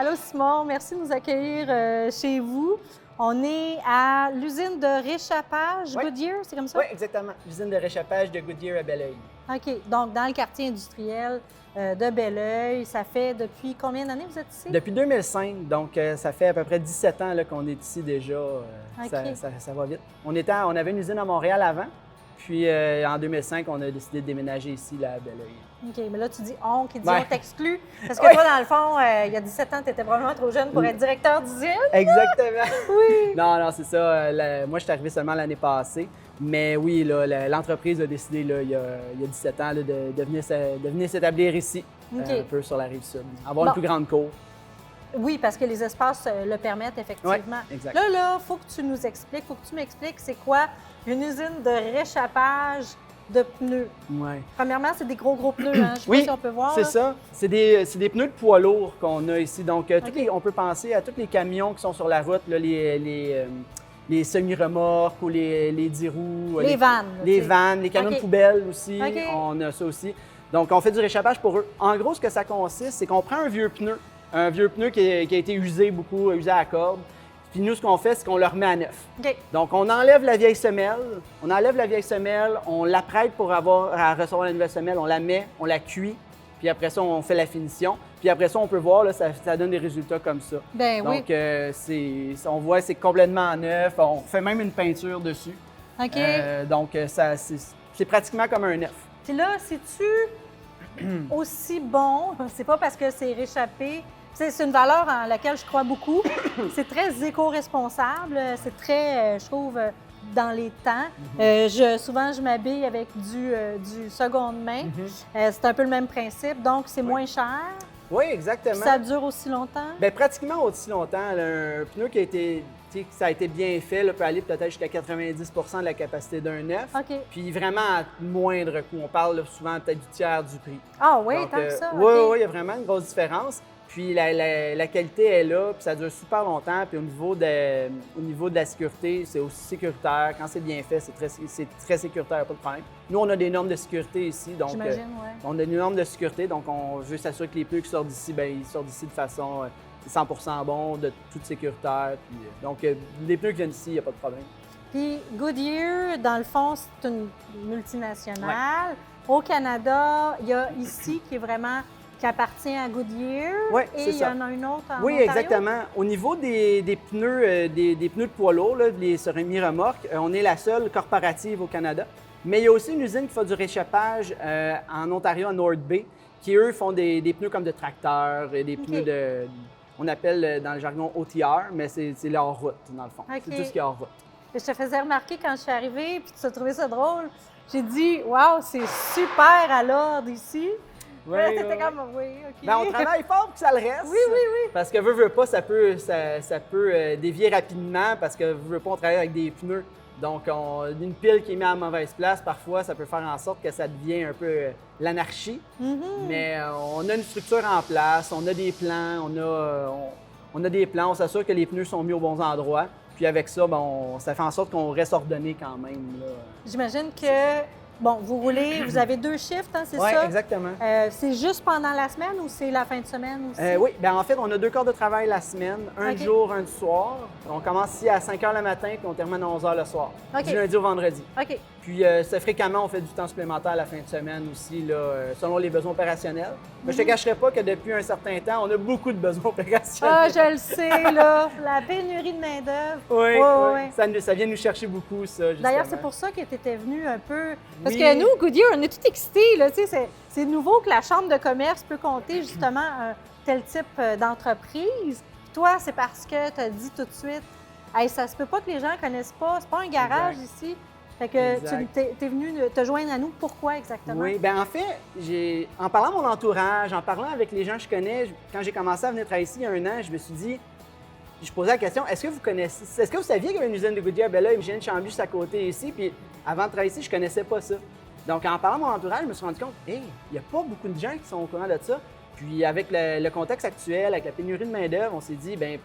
Allô Simon, merci de nous accueillir chez vous. On est à l'usine de réchappage Goodyear, c'est comme ça? Oui, exactement. L'usine de réchappage de Goodyear à Belleuil. OK. Donc, dans le quartier industriel de Belleuil, ça fait depuis combien d'années vous êtes ici? Depuis 2005, donc ça fait à peu près 17 ans qu'on est ici déjà. OK. Ça va vite. On avait une usine à Montréal avant, puis en 2005, on a décidé de déménager ici là, à Belleuil. OK, mais là, tu dis on, qui dit Ouais. on t'exclut. Parce que toi, dans le fond, il y a 17 ans, tu étais probablement trop jeune pour être directeur d'usine. Exactement. Oui. Non, c'est ça. Moi, je suis arrivé seulement l'année passée. Mais oui, l'entreprise a décidé là, il y a 17 ans là, de venir s'établir ici, OK. un peu sur la Rive-Sud. Avoir Bon. une plus grande cour. Oui, parce que les espaces le permettent, effectivement. Oui, exact. Là, il faut que tu nous expliques, il faut que tu m'expliques c'est quoi une usine de réchappage de pneus. Ouais. Premièrement, c'est des gros pneus, hein? Je sais Oui, pas si on peut voir. c'est là. ça. C'est des pneus de poids lourds qu'on a ici. Donc, OK. on peut penser à tous les camions qui sont sur la route, là, les semi-remorques ou les 10 roues. Les vannes, là, Les tu sais. vannes, les camions OK. de poubelle aussi. OK. On a ça aussi. Donc, on fait du réchappage pour eux. En gros, ce que ça consiste, c'est qu'on prend un vieux pneu qui a été usé beaucoup, usé à la corde. Puis nous, ce qu'on fait, c'est qu'on le remet à neuf. OK. Donc, on enlève la vieille semelle, on l'apprête pour avoir à recevoir la nouvelle semelle, on la met, on la cuit, puis après ça, on fait la finition. Puis après ça, on peut voir, là, ça donne des résultats comme ça. Ben oui. Donc, on voit, c'est complètement neuf. On fait même une peinture dessus. OK. Donc, c'est pratiquement comme un neuf. Puis là, c'est-tu aussi bon? C'est pas parce que c'est réchappé. C'est une valeur en laquelle je crois beaucoup. C'est très éco-responsable. C'est très, je trouve, dans les temps. Souvent, je m'habille avec du seconde main. C'est un peu le même principe. Donc, c'est moins cher. Oui, exactement. Puis ça dure aussi longtemps. Bien, pratiquement aussi longtemps. Là, un pneu qui a été, ça a été bien fait là, peut aller peut-être jusqu'à 90 de la capacité d'un neuf. OK. Puis vraiment à moindre coût. On parle là, souvent peut-être du tiers du prix. Ah oui, Donc, tant que ça. Oui, OK. il y a vraiment une grosse différence. Puis la qualité est là, puis ça dure super longtemps. Puis au niveau de la sécurité, c'est aussi sécuritaire. Quand c'est bien fait, c'est très sécuritaire, pas de problème. Nous, on a des normes de sécurité ici. Donc, J'imagine, oui. on a des normes de sécurité, donc on veut s'assurer que les pneus qui sortent d'ici, bien, ils sortent d'ici de façon 100% bon, de toute sécuritaire. Puis, donc, les pneus qui viennent d'ici, il n'y a pas de problème. Puis Goodyear, dans le fond, c'est une multinationale. Au Canada, il y a ici qui est vraiment qui appartient à Goodyear. Ouais, et c'est il y ça. en a une autre en Oui, Ontario? exactement. Au niveau des pneus, des pneus de poids lourds, là, les semi-remorques, on est la seule corporative au Canada. Mais il y a aussi une usine qui fait du réchappage en Ontario, à North Bay, qui, eux, font des pneus comme de tracteurs, et des pneus on appelle dans le jargon OTR, mais c'est le hors-route, dans le fond. OK. C'est tout ce qui est hors-route. Je te faisais remarquer quand je suis arrivée, puis tu as trouvé ça drôle. J'ai dit, waouh, c'est super à l'ordre ici. Oui, Là, t'étais oui, comme, oui, OK. Ben, on travaille fort pour que ça le reste. Oui, oui, oui. Parce que veut pas, ça peut dévier rapidement parce que veut pas, on travaille avec des pneus. Donc, une pile qui est mise à mauvaise place, parfois, ça peut faire en sorte que ça devient un peu l'anarchie. Mais on a une structure en place, on a des plans, on s'assure que les pneus sont mis aux bons endroits. Puis avec ça, ça fait en sorte qu'on reste ordonné quand même. J'imagine que, bon, vous roulez, vous avez 2 shifts, hein, c'est Oui, ça? exactement. C'est juste pendant la semaine ou c'est la fin de semaine aussi? Oui, bien en fait, on a 2 corps de travail la semaine, un OK. du jour, un du soir. On commence ici à 5 h le matin, puis on termine à 11 h le soir, OK. du lundi au vendredi. OK. Puis, c'est fréquemment, on fait du temps supplémentaire la fin de semaine aussi, là, selon les besoins opérationnels. Mais je te cacherai pas que depuis un certain temps, on a beaucoup de besoins opérationnels. Ah, je le sais, là, la pénurie de main-d'œuvre. Oui, Ouais. Ça vient nous chercher beaucoup, ça, justement. D'ailleurs, c'est pour ça que tu étais venu un peu. Parce Oui. que nous, Goodyear, on est tout excités, là, tu sais, c'est nouveau que la Chambre de commerce peut compter justement un tel type d'entreprise. Toi, c'est parce que tu as dit tout de suite, hey, ça se peut pas que les gens connaissent pas, c'est pas un garage ici. Fait que tu es venu te joindre à nous. Pourquoi exactement? Oui, bien en fait, en parlant de mon entourage, en parlant avec les gens que je connais, quand j'ai commencé à venir travailler ici il y a un an, je me suis dit, je posais la question, est-ce que vous saviez qu'il y avait une usine de Goodyear à Belleuil, une Chambly juste à côté ici, puis avant de travailler ici, je connaissais pas ça. Donc en parlant de mon entourage, je me suis rendu compte, hey, il n'y a pas beaucoup de gens qui sont au courant de ça. Puis avec le contexte actuel, avec la pénurie de main-d'œuvre, on s'est dit, bien,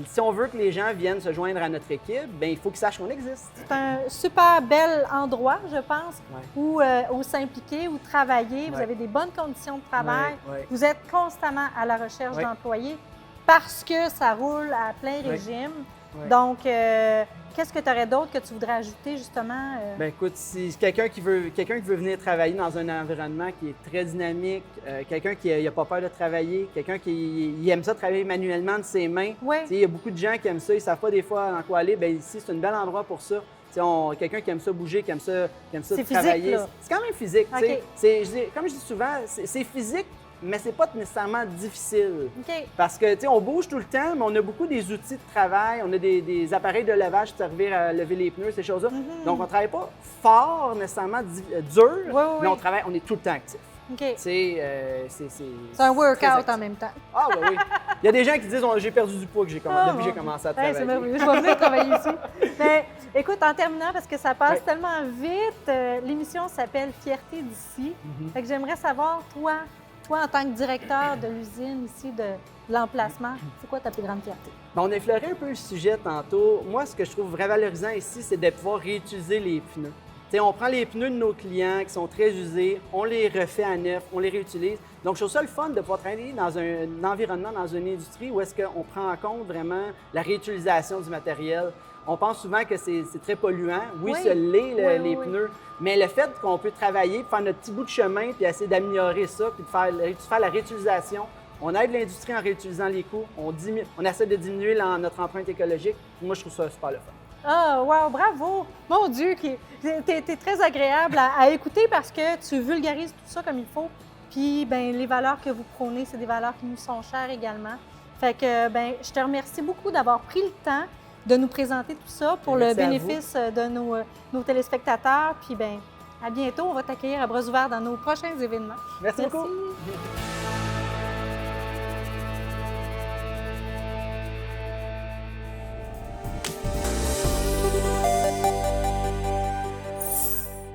si on veut que les gens viennent se joindre à notre équipe, bien, il faut qu'ils sachent qu'on existe. C'est un super bel endroit, je pense, où s'impliquer, où travailler. Vous avez des bonnes conditions de travail. Ouais. Vous êtes constamment à la recherche d'employés. parce que ça roule à plein régime. Ouais. Donc, qu'est-ce que tu aurais d'autre que tu voudrais ajouter, justement? Ben écoute, si quelqu'un qui veut venir travailler dans un environnement qui est très dynamique, quelqu'un qui n'a pas peur de travailler, quelqu'un qui aime ça travailler manuellement de ses mains. Ouais. Il y a beaucoup de gens qui aiment ça, ils ne savent pas des fois dans quoi aller. Bien ici, c'est un bel endroit pour ça. Quelqu'un qui aime ça bouger, qui aime ça travailler. C'est quand même physique. Okay. Comme je dis souvent, c'est physique, mais c'est pas nécessairement difficile. OK. Parce que, on bouge tout le temps, mais on a beaucoup des outils de travail, on a des appareils de levage qui servent à lever les pneus, ces choses-là. Donc, on ne travaille pas fort, nécessairement dur, mais on est tout le temps actif. OK. C'est un workout en même temps. Ah, oui, oui. Il y a des gens qui disent j'ai perdu du poids depuis que j'ai commencé à travailler. C'est merveilleux. Je vais venir travailler ici. Mais, écoute, en terminant, parce que ça passe tellement vite, l'émission s'appelle Fierté d'ici. Fait que j'aimerais savoir, toi, en tant que directeur de l'usine ici, de l'emplacement, c'est quoi ta plus grande fierté? Bien, on a effleuré un peu le sujet tantôt. Moi, ce que je trouve vraiment valorisant ici, c'est de pouvoir réutiliser les pneus. On prend les pneus de nos clients qui sont très usés, on les refait à neuf, on les réutilise. Donc, je trouve ça le fun de pouvoir travailler dans un environnement, dans une industrie où est-ce qu'on prend en compte vraiment la réutilisation du matériel. On pense souvent que c'est très polluant. Oui, ça l'est, les pneus. Mais le fait qu'on peut travailler, faire notre petit bout de chemin, puis essayer d'améliorer ça, puis de faire la réutilisation, on aide l'industrie en réutilisant les coûts, on essaie de diminuer notre empreinte écologique. Moi, je trouve ça super le fun. Ah, wow, bravo! Mon Dieu, t'es très agréable à écouter parce que tu vulgarises tout ça comme il faut. Puis, ben, les valeurs que vous prônez, c'est des valeurs qui nous sont chères également. Fait que, ben, je te remercie beaucoup d'avoir pris le temps de nous présenter tout ça pour le bénéfice de nos téléspectateurs. Puis, ben, à bientôt. On va t'accueillir à bras ouverts dans nos prochains événements. Merci beaucoup.